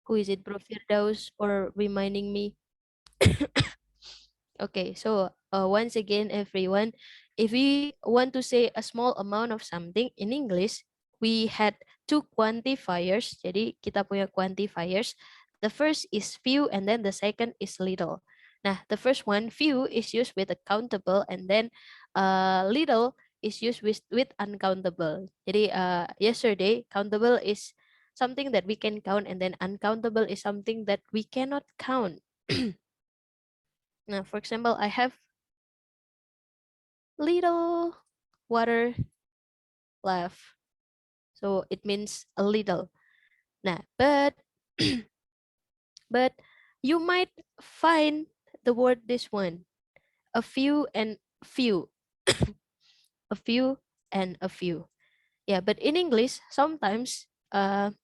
Who is it, Bro Firdaus, for reminding me? Okay, so once again, everyone, if we want to say a small amount of something in English, we had two quantifiers. Jadi kita punya quantifiers. The first is few, and then the second is little. Nah, the first one, few, is used with a countable, and then little is used with uncountable. Jadi yesterday, countable is something that we can count, and then uncountable is something that we cannot count. Now, for example, I have little water left. So it means a little. Nah, but but you might find the word this one, a few and few, a few and a few. Yeah, but in English sometimes a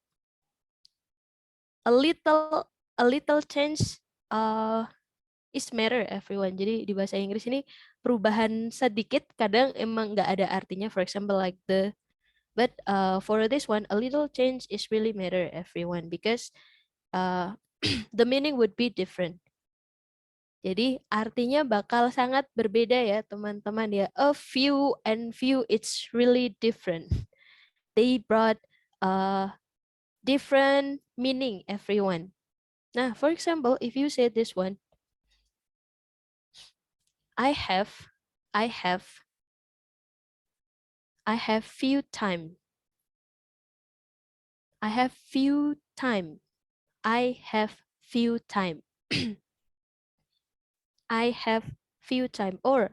little change uh is matter, everyone. Jadi di bahasa Inggris ini perubahan sedikit kadang emang nggak ada artinya. For example, like but for this one, a little change is really matter, everyone, because uh, the meaning would be different. Jadi artinya bakal sangat berbeda ya teman-teman ya. A few and few, it's really different. They brought different meaning, everyone. Nah, for example, if you say this one, I have, I have, I have few time. I have few time. I have few time. I have few time, or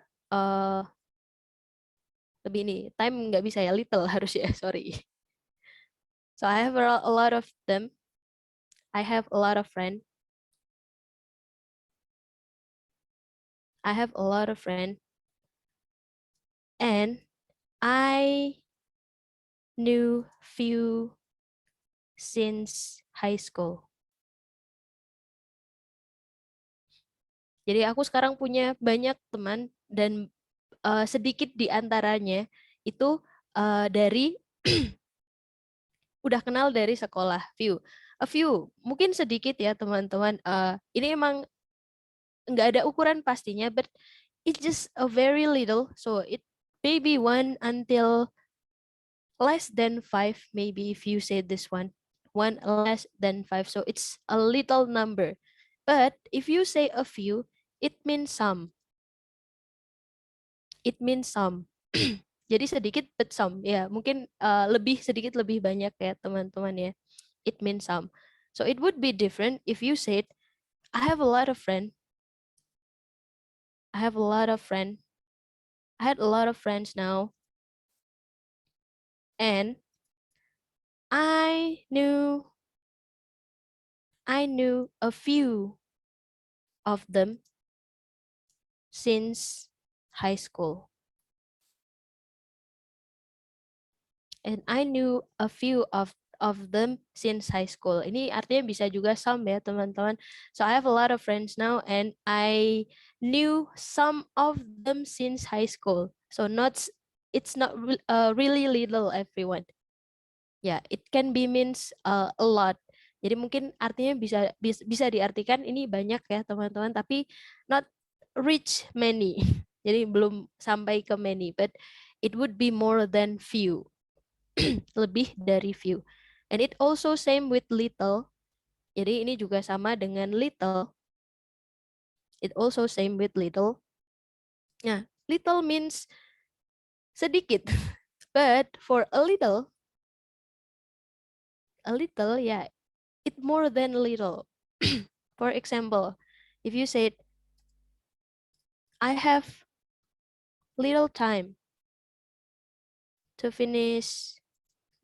lebih ini time nggak bisa ya, little harus ya, sorry. So I have a lot of them. I have a lot of friends. I have a lot of friends, and I knew few since high school. Jadi aku sekarang punya banyak teman, dan sedikit di antaranya itu dari udah kenal dari sekolah. A few mungkin sedikit ya teman-teman. Ini emang nggak ada ukuran pastinya, but it's just a very little, so it maybe one until less than five, maybe, if you say this one less than five, so it's a little number. But if you say a few, it means some, it means some. Jadi sedikit but some ya, mungkin lebih sedikit lebih banyak ya teman-teman ya, it means some. So it would be different if you said, I have a lot of friends, I have a lot of friends, I had a lot of friends now, and I knew I knew a few of them since high school. And I knew a few of them since high school. Ini artinya bisa juga some ya, teman-teman. So I have a lot of friends now, and I knew some of them since high school. So it's not really little, everyone. Ya, it can be means a lot. Jadi mungkin artinya bisa diartikan ini banyak ya teman-teman, tapi not reach many. Jadi belum sampai ke many, but it would be more than few. Lebih dari few. And it also same with little. Jadi ini juga sama dengan little. It also same with little. Nah, little means sedikit. But for a little, yeah, it more than little. For example, if you said, I have little time to finish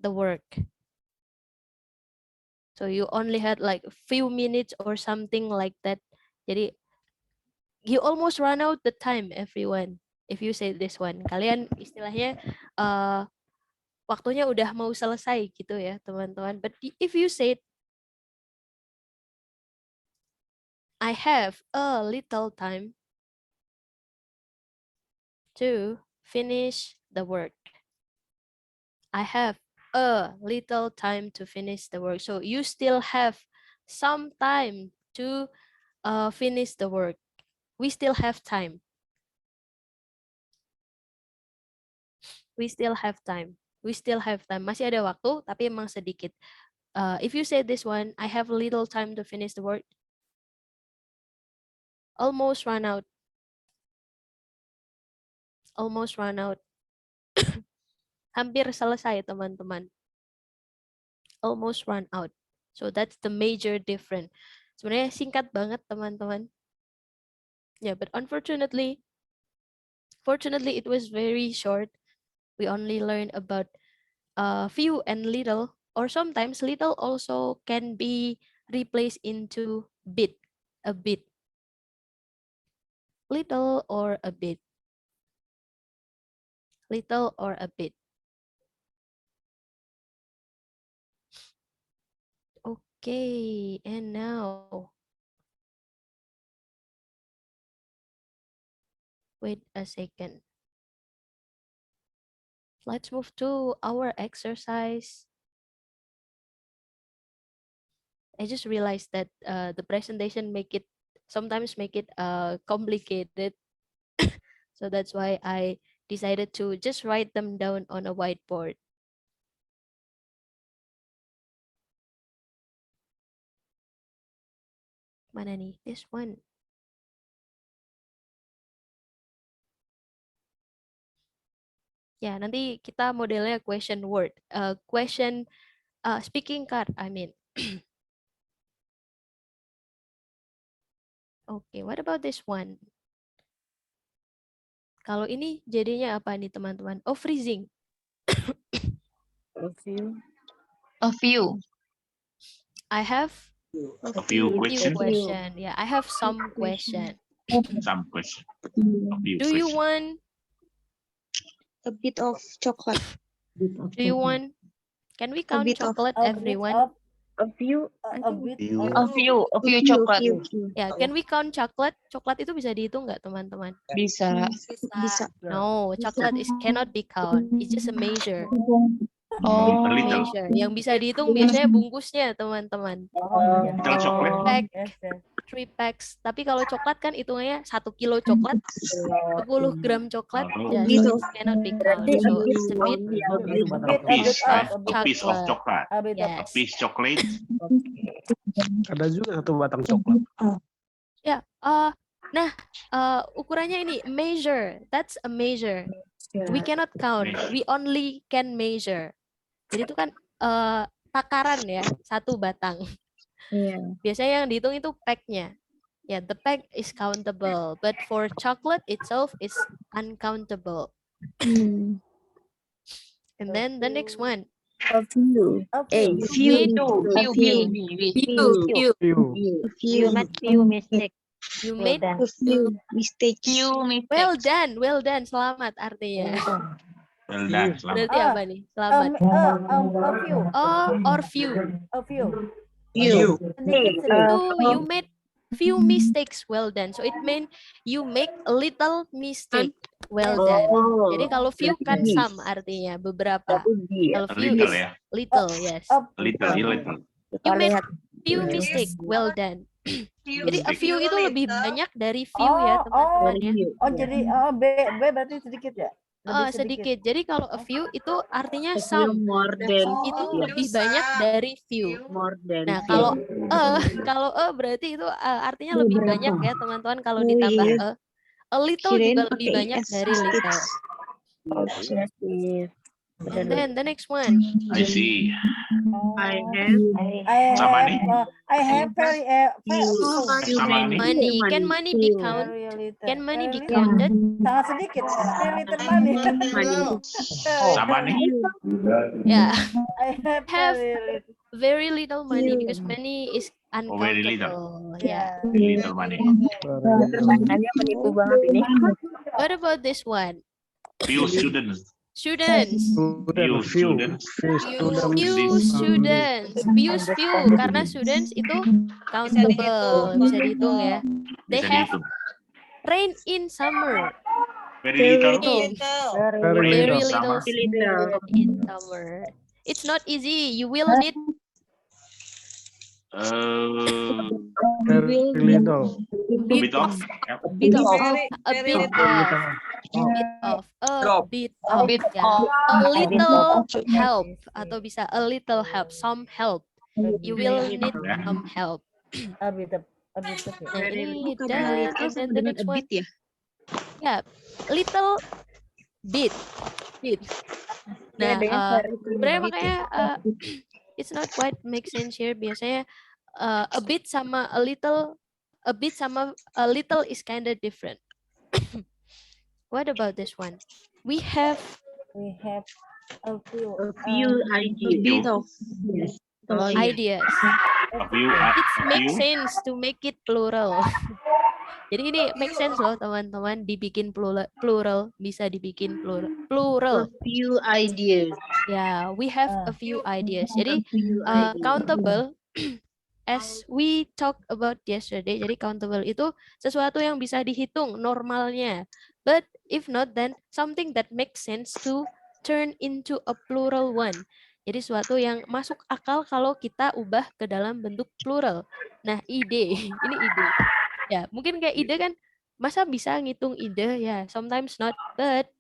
the work. So you only had like a few minutes or something like that. Jadi you almost run out the time, everyone. If you say this one, kalian istilahnya waktunya udah mau selesai gitu ya, teman-teman. But if you say, I have a little time to finish the work. I have a little time to finish the work. So you still have some time to finish the work. We still have time. We still have time. We still have time. Masih ada waktu, tapi emang sedikit. If you say this one, I have little time to finish the work. Almost run out. Almost run out. Hampir selesai, teman-teman. Almost run out. So that's the major difference. Sebenarnya singkat banget, teman-teman. Yeah, but fortunately, it was very short. We only learned about few and little, or sometimes little also can be replaced into bit, a bit. Little or a bit. Little or a bit. Okay, and now, wait a second. Let's move to our exercise. I just realized that the presentation sometimes make it complicated. So that's why I decided to just write them down on a whiteboard. Mana nih? This one. Ya, nanti kita modelnya question word. Speaking card, I mean. Okay, what about this one? Kalau ini jadinya apa nih, teman-teman? Oh, freezing. A few. A few. I have A few questions. question. Yeah, I have some question. Some question. A few Do you question. want? A bit of chocolate. Do you want? Can we count bit of- chocolate, everyone? A few. A few chocolate. Ya, can we count chocolate? Coklat itu bisa dihitung nggak, teman-teman? Bisa. Bisa. No, chocolate cannot be count. It's just a measure. Oh, A little. Measure. Yang bisa dihitung biasanya bungkusnya, teman-teman. Little chocolate. Pack, 3 packs. Tapi kalau coklat kan hitungannya 1 kilo coklat, 10 gram coklat. Ya, so it cannot be count. So it's a bit A piece of chocolate. A yes. piece chocolate. Ada juga satu batang coklat. Ya, ukurannya ini measure. That's a measure. We cannot count. Measure. We only can measure. Jadi itu kan takaran ya, satu batang. Biasanya yang dihitung itu pack-nya. Ya, the pack is countable, but for chocolate itself is uncountable. And then the next one. A few. Few. You made A few mistakes. well done. Selamat artinya. Well done. Selamat. Berarti apa nih? Selamat. Or few. Few. Itu you made few mistakes. Well done. So it means you make a little mistake. Well done. Jadi kalau few kan some artinya beberapa. Kalau A few little is ya. little, yes. Little. You made few mistake. Well done. Jadi a few itu lebih banyak dari few ya, teman-teman ya. Jadi B berarti sedikit ya? Sedikit. Jadi kalau a few itu artinya some. More than. Itu lebih banyak dari few. More than. Nah, kalau berarti itu artinya lebih banyak ya, teman-teman, kalau ditambah a little juga lebih banyak dari little. And then the next one. I see. I have. Sama nih. I have very Sama nih. Money. Can money be count? Can money be counted? sangat sedikit. Very little money. Sama nih. Yeah. I Have very very little money because money is Oh, very uncountable. Yeah. Little money. menipu banget ini. What about this one? Few students. Students. Few Students. Few karena students itu countable, bisa dihitung ya. They Bisa have dihitung. rain in summer. Very little. Very Rain in little summer. in summer. It's not easy. You will need Very little. A bit of. A bit of. A Very bit little. of, a Drop. bit A of, bit ya. of. A little help atau bisa a little help, some help. You will need Ya. some help. A bit of ya. Nah, ini Bukan dan little and then sama the dengan next a one, bit ya? ya, little bit. Nah, sebenarnya makanya it's not quite make sense here. Biasanya a bit sama a little is kind of different. What about this one? We have We have a few. A bit of. Oh, iya. ideas. A few. It A makes few. sense to make it plural. Jadi ini make sense loh teman-teman, dibikin plural, bisa dibikin plural. Few ideas. Ya, we have a few ideas. Jadi Few countable as we talked about yesterday. Jadi countable itu sesuatu yang bisa dihitung normalnya. But if not, then something that makes sense to turn into a plural one. Jadi sesuatu yang masuk akal kalau kita ubah ke dalam bentuk plural. Nah, ide, ini ide. Ya, mungkin kayak ide kan, masa bisa ngitung ide? Ya, sometimes not, but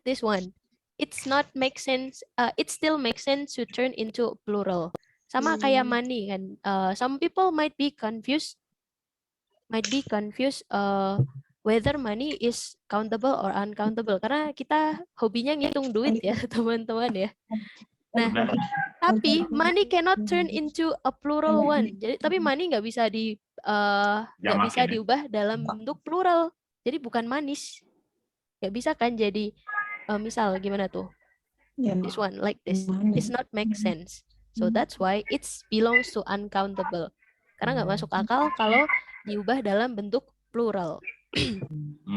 this one, it's not make sense. It still makes sense to turn into plural. Sama kayak money kan. Some people might be confused whether money is countable or uncountable, karena kita hobinya ngitung duit ya teman-teman ya. Nah, Benar. tapi money cannot turn into a plural one. Jadi tapi money nggak bisa Jamakin ya. diubah dalam bentuk plural. Jadi bukan manis. Nggak bisa kan jadi misal gimana tuh? This one like this. It's not make sense. So that's why it belongs to uncountable. Karena nggak masuk akal kalau diubah dalam bentuk plural.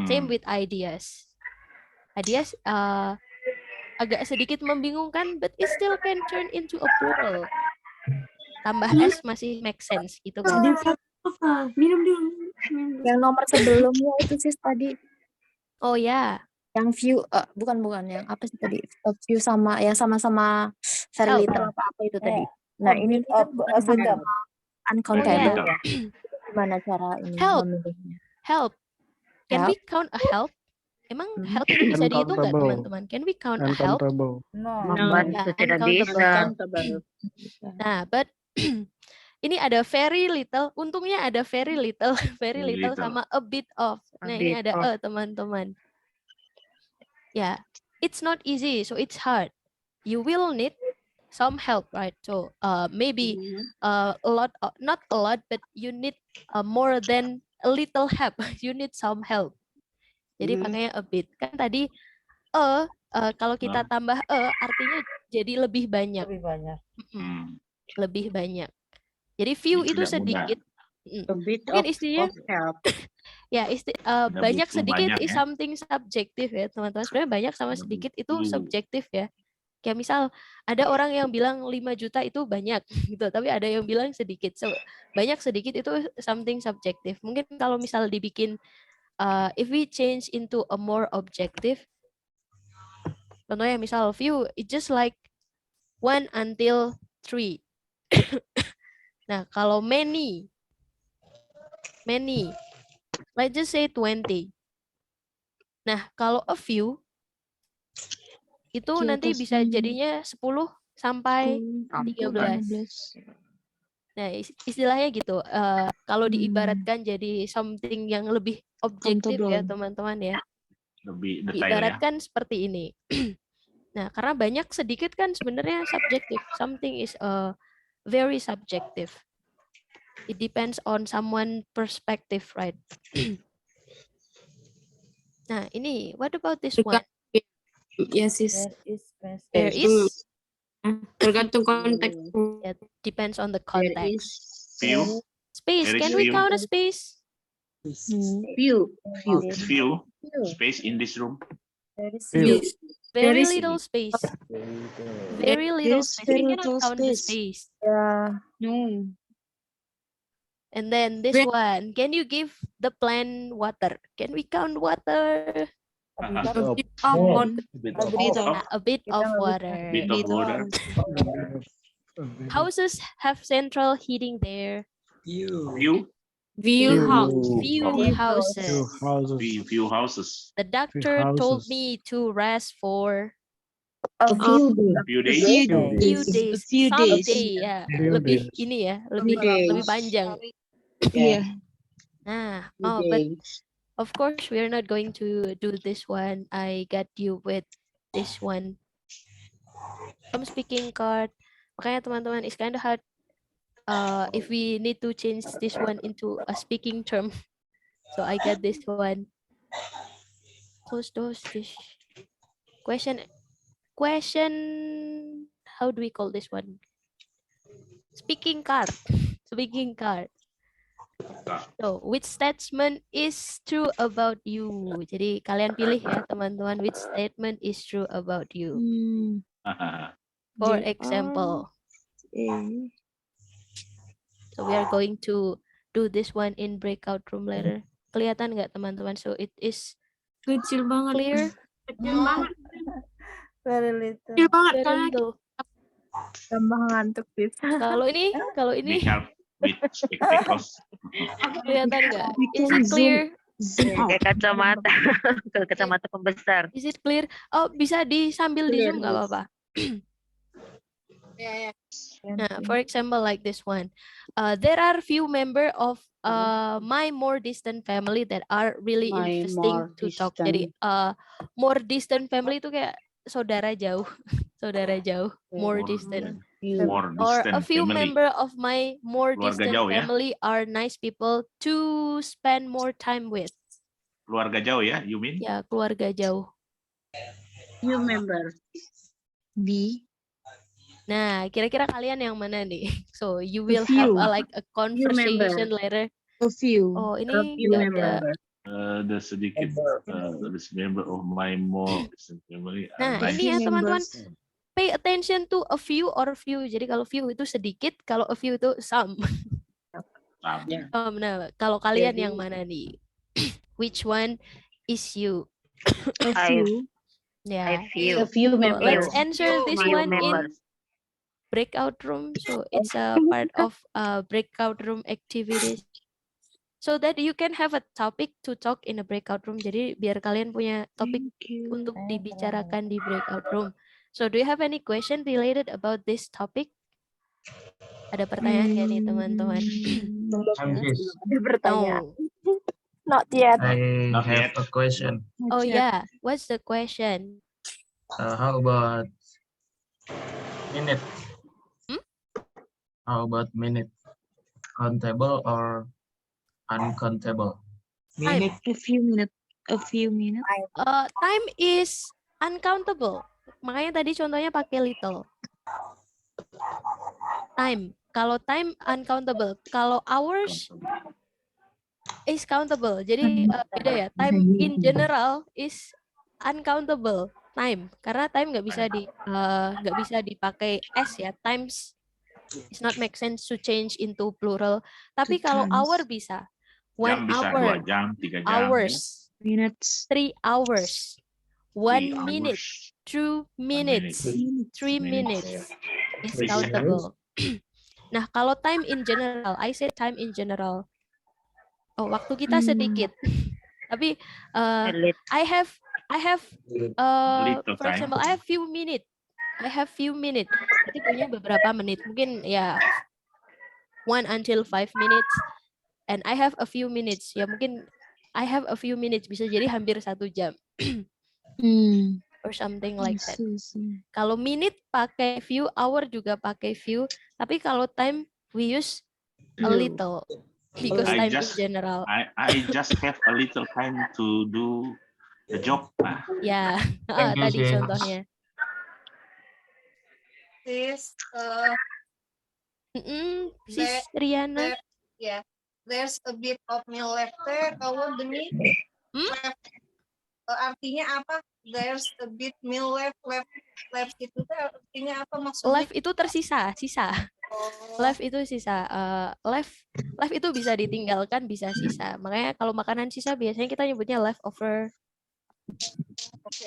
Same with ideas. Ideas agak sedikit membingungkan, but it still can turn into a plural. Tambah S masih make sense gitu kan. Minum dulu. Yang nomor sebelumnya itu sih tadi Oh ya, yang view bukan yang apa sih tadi? View sama yang sama-sama very Help. little apa itu tadi. Nah, ini a kan bit sama of. uncountable. Oh, ya. Gimana cara ini Help. memilihnya? help. Can we count a help? Emang help itu bisa dihitung nggak Uncountable. teman-teman? Can we count a help? Uncountable. No. Ya, uncountable. Nah, but ini ada very little. Untungnya ada very little, very Very little little. sama a bit of. Nah, ini ada teman-teman. Ya, it's not easy, so it's hard. You will need some help, right? So maybe a lot, not a lot, but you need more than a little help. You need some help. Jadi pakainya a bit. Kan tadi kalau kita tambah artinya jadi lebih banyak. Lebih banyak. Lebih banyak. Jadi few Ini itu tidak sedikit. A bit Mungkin istilahnya help. ya banyak butuh sedikit banyak is ya. something subjektif ya teman-teman. Sebenarnya banyak sama sedikit itu subjektif ya. Kayak misal ada orang yang bilang 5 juta itu banyak gitu, tapi ada yang bilang sedikit. So banyak sedikit itu something subjektif. Mungkin kalau misal dibikin if we change into a more objective, contohnya misal few, it just like 1 until 3. Nah, kalau many, let's just say 20. Nah, kalau a few, itu nanti bisa jadinya 10 sampai 13. Nah, istilahnya gitu. Kalau diibaratkan jadi something yang lebih objektif ya, teman-teman ya. Lebih detail ya. Diibaratkan seperti ini. Nah, karena banyak sedikit kan sebenarnya subjektif. Something is very subjective. It depends on someone perspective, right? Nah, ini what about this one? Yes, is There is. Tergantung konteks. It depends on the context. Few. Space. There is Can we few. count a space? Few. It's few. Space in this room. Few. Very is- little space. Very little There's space. We very cannot little count the space. space. ya No. And then this one. Can you give the plant water? Can we count water? A Of bit A bit of A bit of water. bit of water. Houses have central heating there. View. View. Few houses. Few houses. Few houses. The doctor told houses. me to rest for A few days. Few days. few days. A few Some days. day ya. Few Lebih days. ini ya, lebih days. panjang. Yeah. Nah, but of course we're not going to do this one. I got you with this one. From speaking card. Makanya teman-teman, it's kind of hard if we need to change this one into a speaking term. So I got this one. Close those. This question. How do we call this one? Speaking card. Speaking card. So, which statement is true about you? Jadi kalian pilih ya teman-teman, which statement is true about you? For example, so we are going to do this one in breakout room later. Kelihatan nggak teman-teman? So it is Kecil banget. clear. Very little. Kecil banget. Very Soalnya little. Gampang ngantuk bisa. Kalau ini We help with spectacles. kelihatan nggak? we Is can it clear? zoom out. Kayak kacamata. Kalau kacamata pembesar. Is it clear? Oh, bisa sambil di zoom nggak apa-apa. Nah, for example, like this one, there are few member of my more distant family that are really My interesting more to talk. Jadi, more distant family itu kayak saudara jauh, saudara jauh, more distant. More Or distant a few family. member of my more Keluarga distant jauh ya? family are nice people to spend more time with. Keluarga jauh ya, you mean? Ya, keluarga jauh. You remember. B. Nah, kira-kira kalian yang mana nih? So you will have few. like a conversation later. A few. Oh, A ini few nggak ada. remember. The sedikit this member of my more distant family. Nah, are ini ya nice. teman-teman. Pay attention to a few or few. Jadi kalau few itu sedikit, kalau a few itu some. Sama. Nah, kalau kalian yang mana nih? Which one is you? A few. Ya. feel. few So, members. let's answer this Few one in members. breakout room. So it's a part of breakout room activities. So that you can have a topic to talk in a breakout room. Jadi biar kalian punya topik untuk dibicarakan di breakout room. So do you have any question related about this topic? Ada pertanyaan nggak nih teman-teman? Bertanya. No. Not yet. I Not have yet. a question. Oh yeah. What's the question? How about minute? Hmm? How about minute? Countable or uncountable? Time. A few minutes. A few minutes. Time is uncountable. Makanya tadi contohnya pakai little. Time. Kalau time uncountable. Kalau hours is countable. Jadi beda ya. Time in general is uncountable. Time. Karena time nggak bisa dipakai s ya. Times it's not make sense to change into plural. Tapi Two kalau times. hour bisa. 1 Jam bisa 2 hour. jam, 3 jam. Hours. Minutes. 3 hours. 1 minute. 2 minutes. 3 minutes is Three countable. Nah, kalau time in general, I say time in general. Oh, waktu kita sedikit. Tapi I have Little for time. example, I have few minutes. Berarti punya beberapa menit. Mungkin ya 1 until 5 minutes. And I have a few minutes. Ya mungkin I have a few minutes bisa jadi hampir 1 jam. Or something like that. Kalau minute pakai few, hour juga pakai few, tapi kalau time we use a little because I time just- in general. I just have a little time to do the job. Nah, Ya, Thank you, tadi sis. contohnya. Sis Riana, There's a bit of meal left there. What the meat? Left. Artinya apa? There's a bit meal left itu tuh artinya apa maksudnya? left itu tersisa, sisa. Left itu sisa. Left itu bisa ditinggalkan, bisa sisa. Makanya kalau makanan sisa biasanya kita nyebutnya leftover. Oke.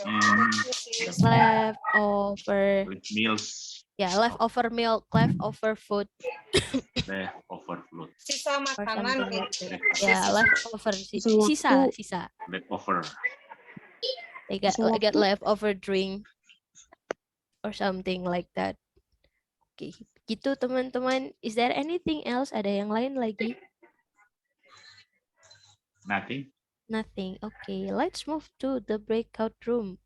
Leftover. with meals. Yeah, leftover milk, leftover food, Leftover food. Sisa or makanan something like gitu. that. Yeah, leftover sisa. Leftover. They get leftover drink or something like that. Oke, gitu teman-teman. Is there anything else? Ada yang lain lagi? Nothing. Nothing. Okay, let's move to the breakout room.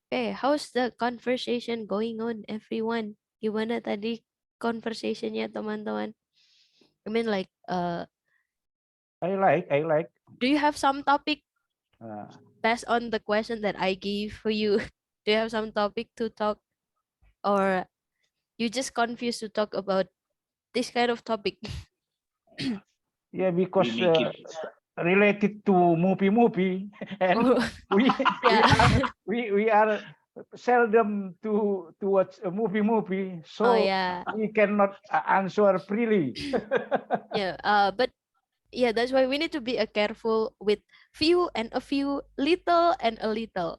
Okay, how's the conversation going on, everyone? Gimana tadi conversationnya teman-teman? I mean like, I like. do you have some topic Uh, based on the question that I gave for you? Do you have some topic to talk, or you just confused to talk about this kind of topic? yeah, because We make it. related to movie, and Oh, we yeah. we are seldom to watch a movie, Oh so yeah. we cannot answer freely. Yeah. But yeah, that's why we need to be careful with few and a few, little and a little.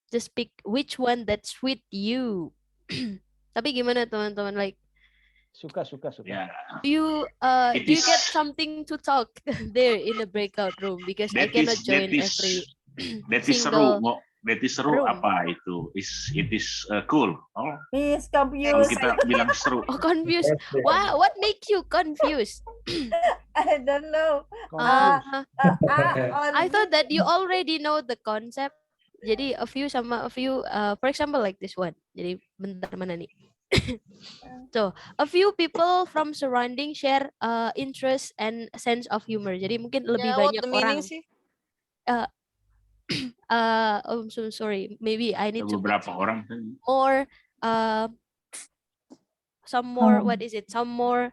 Just pick which one that's with you. Tapi gimana teman-teman, like, Suka. Yeah. do It you get is- something to talk there in the breakout room, because I That cannot is join every that is single seru. That is seru room. apa itu? It is cool. Oh, He's kalau confused. kita bilang seru. Oh, confused. What make you confused? I don't know. Uh, I On thought that you already know the concept. Jadi a few, for example like this one. Jadi bentar, mana nih? So a few people from surrounding share interest and sense of humor. Jadi mungkin lebih Yeah, what banyak the orang. meaning sih? I'm so sorry. Maybe I need to put Beberapa orang kan. more some more, what is it? Some more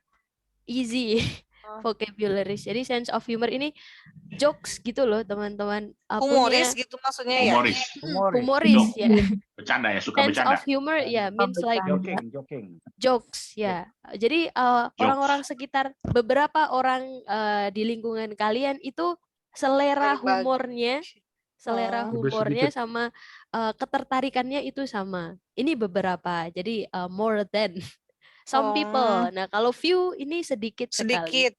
easy vocabularies. Jadi sense of humor ini jokes gitu loh teman-teman. Humoris gitu maksudnya ya? Humoris, Humoris ya. bercanda ya, suka Sense bercanda. of humor ya means like joking. jokes ya. Jadi orang-orang sekitar, beberapa orang di lingkungan kalian itu selera Berbagi. humornya, Lebih sedikit. sama ketertarikannya itu sama. Ini beberapa. Jadi more than some people. Nah, kalau few ini sedikit sekali. Sedikit.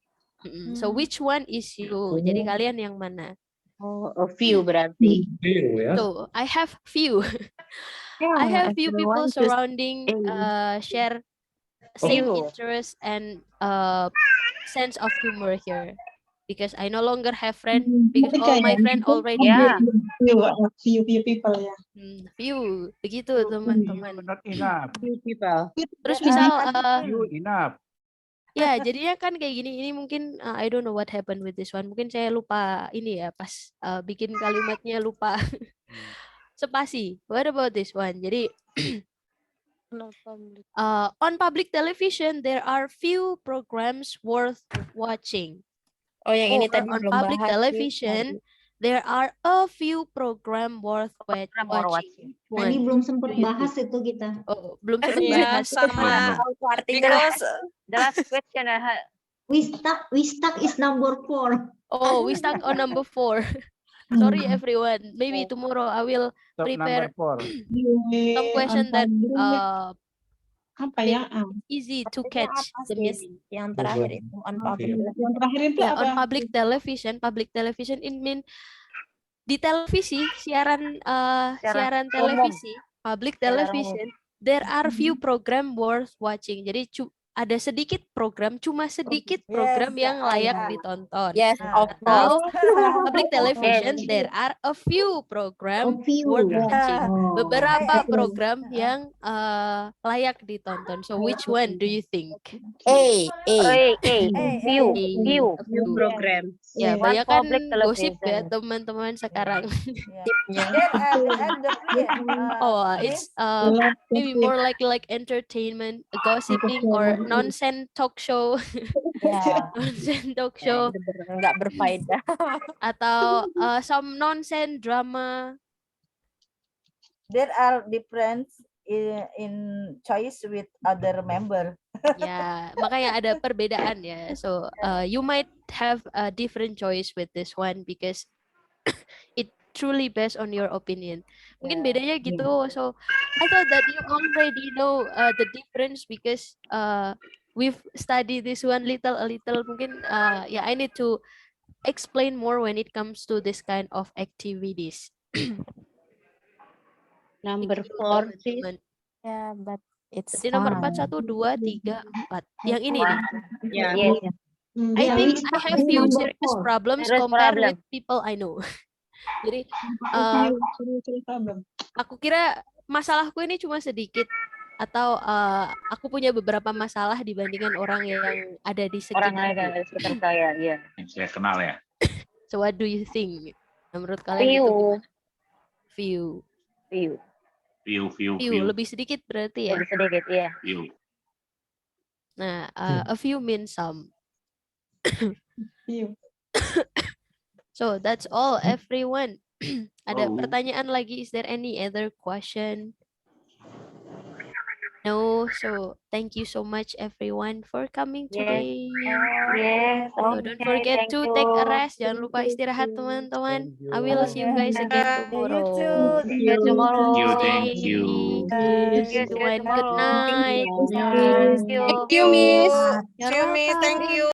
So which one is you? Jadi kalian yang mana? Oh, a few berarti. So I have few. I have few people surrounding share same Few. interest and sense of humor here, because I no longer have friend, because all my friend already Yeah. few people ya. few, begitu teman-teman. Not enough. Few people. Terus misal You enough. ya jadinya kan kayak gini, ini mungkin I don't know what happened with this one, mungkin saya lupa ini ya pas bikin kalimatnya lupa spasi. What about this one? Jadi on public television there are few programs worth watching. Oh, yang ini Or tadi on belum public bahas. television there are a few program worth watching. Tadi One. belum sempat Do you bahas think? itu kita. Oh, belum sempat Iya, bahas. sama. Because The last question, We stuck is number 4. Oh, we stuck on number 4. Sorry everyone. Maybe tomorrow I will Top prepare number 4. some question that Apa ya? easy to catch the meaning. Yang terakhir itu on public. Yang terakhir itu Yeah, apa? on public television it mean di televisi, siaran televisi, public television, there are few program worth watching. Jadi ada sedikit program, cuma sedikit program yang layak ditonton. Yes, of Atau course. public television there are a few program A few. worth watching. Oh. Beberapa program yang layak ditonton. So which one do you think? few. Few Program. Ya, One banyak kan public gosip ya television. teman-teman sekarang. Oh, It's maybe more like entertainment, gossiping, or nonsense talk show, Ya, nonsense talk show, nggak berfaedah. atau some nonsense drama. there are difference in choice with other member. Ya, makanya ada perbedaan ya. So you might have a different choice with this one because it truly based on your opinion. Mungkin bedanya gitu. So I thought that you already know the difference because we've studied this one a little. Mungkin yeah, I need to explain more when it comes to this kind of activities. Number Gitu, 4, sis. teman-teman. Yeah, but it's Jadi nomor 4, fun. 1, 2, 3, 4. Yang ini nih. Yeah. Yes. I Yeah, think I Wistak have is few number serious 4. problems Serious compared problem. with people I know. Jadi Serious problem. aku kira masalahku ini cuma sedikit atau aku punya beberapa masalah dibandingkan orang yang ada di Orang lain sekitarku. yang ada di sekitar saya, iya. Yang saya kenal ya. So what do you think? Menurut kalian itu gimana? Few. Few. Lebih sedikit berarti ya. Lebih sedikit, iya. Few. Nah, a few means some. Few. So that's all everyone. Ada Oh. pertanyaan lagi? Is there any other question? No, so thank you so much everyone for coming today. Yes, So don't forget to take a rest. Jangan lupa istirahat teman-teman. I will see you guys again tomorrow. See you tomorrow. Thank you. Yes, Yes, everyone. Good night. Thank you. Thank you, Miss. You're See you, Miss. Thank welcome. you.